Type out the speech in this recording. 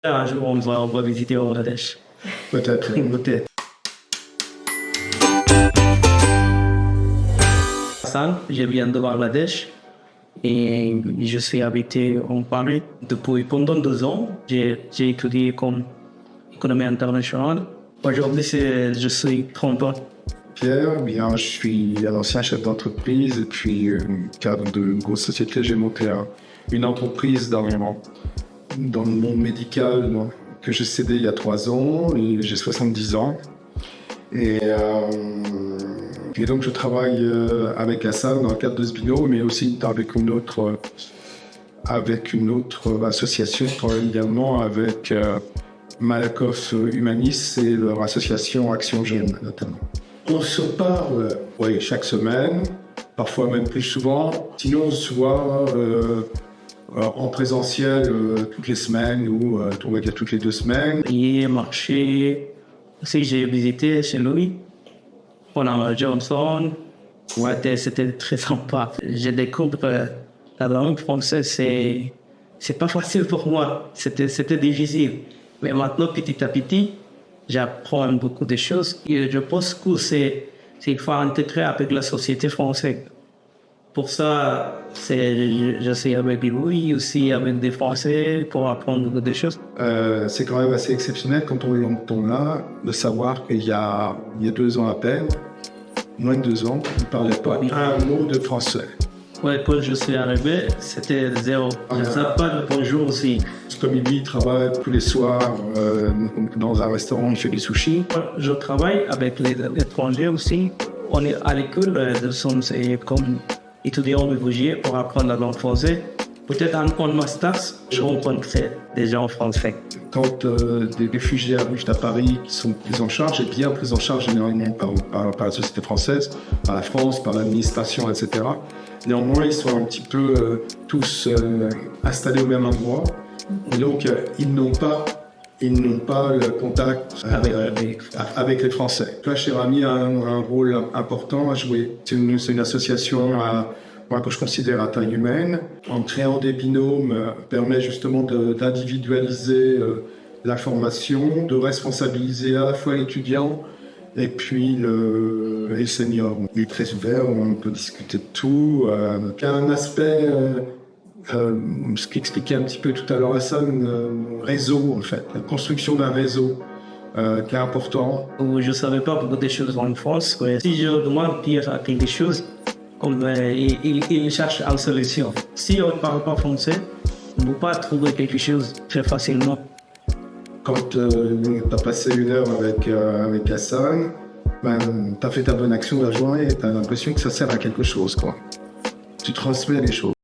Un jour, on va visiter Bangladesh. Peut-être. Peut-être. Hassan, je viens de Bangladesh et je suis habité en Paris depuis pendant 2 ans. J'ai étudié comme économie internationale. Aujourd'hui, je suis trompeur. Pierre, bien, je suis un ancien chef d'entreprise et puis cadre de grosse société. J'ai monté une entreprise dans le monde médical que j'ai cédé il y a 3 ans et j'ai 70 ans. Et donc je travaille avec Hassan dans le cadre de ce binôme, mais aussi avec une autre association. Je travaille également avec Malakoff Humanis et leur association Action Jeune notamment. On se parle chaque semaine, parfois même plus souvent. Sinon on se voit en présentiel toutes les semaines ou on va dire toutes les 2 semaines. Et marché aussi, j'ai visité chez lui pendant Johnson. Ouais, c'était très sympa. Je découvre la langue française, c'est pas facile pour moi. C'était difficile. Mais maintenant, petit à petit, j'apprends beaucoup de choses. Et je pense que il faut intégrer avec la société française. Pour ça, je suis avec lui, aussi avec des Français, pour apprendre des choses. C'est quand même assez exceptionnel quand on l'entend là, de savoir qu'il y a 2 ans à peine, moins de 2 ans, il ne parlait pas un mot de français. Ouais, quand je suis arrivé, c'était zéro. Je ne savais pas de bonjour aussi. Comme il travaille tous les soirs dans un restaurant, il fait des sushis. Je travaille avec les étrangers aussi. On est à l'école, nous sommes comme étudiants réfugiés pour apprendre la langue française. Peut-être en master, je rencontre des gens français. Quand des réfugiés arrivent à Paris qui sont pris en charge, et bien pris en charge généralement par la société française, par la France, par l'administration, etc. Néanmoins, ils sont un petit peu tous installés au même endroit. Et donc, ils n'ont pas le contact avec les Français. Là, Cher-Ami a un rôle important à jouer. C'est une association que je considère à taille humaine. En créant des binômes, permet justement d'individualiser la formation, de responsabiliser à la fois l'étudiant et puis les seniors. Il est très ouvert, on peut discuter de tout. Il y a un aspect... ce qu'expliquait un petit peu tout à l'heure Hassan, réseau en fait, la construction d'un réseau qui est important. Je ne savais pas beaucoup de choses en France. Si je demande Pierre quelque chose, il cherche une solution. Si on ne parle pas français, on ne peut pas trouver quelque chose très facilement. Quand tu as passé 1 heure avec Hassan, tu as fait ta bonne action de la journée et tu as l'impression que ça sert à quelque chose, quoi. Tu transmets les choses.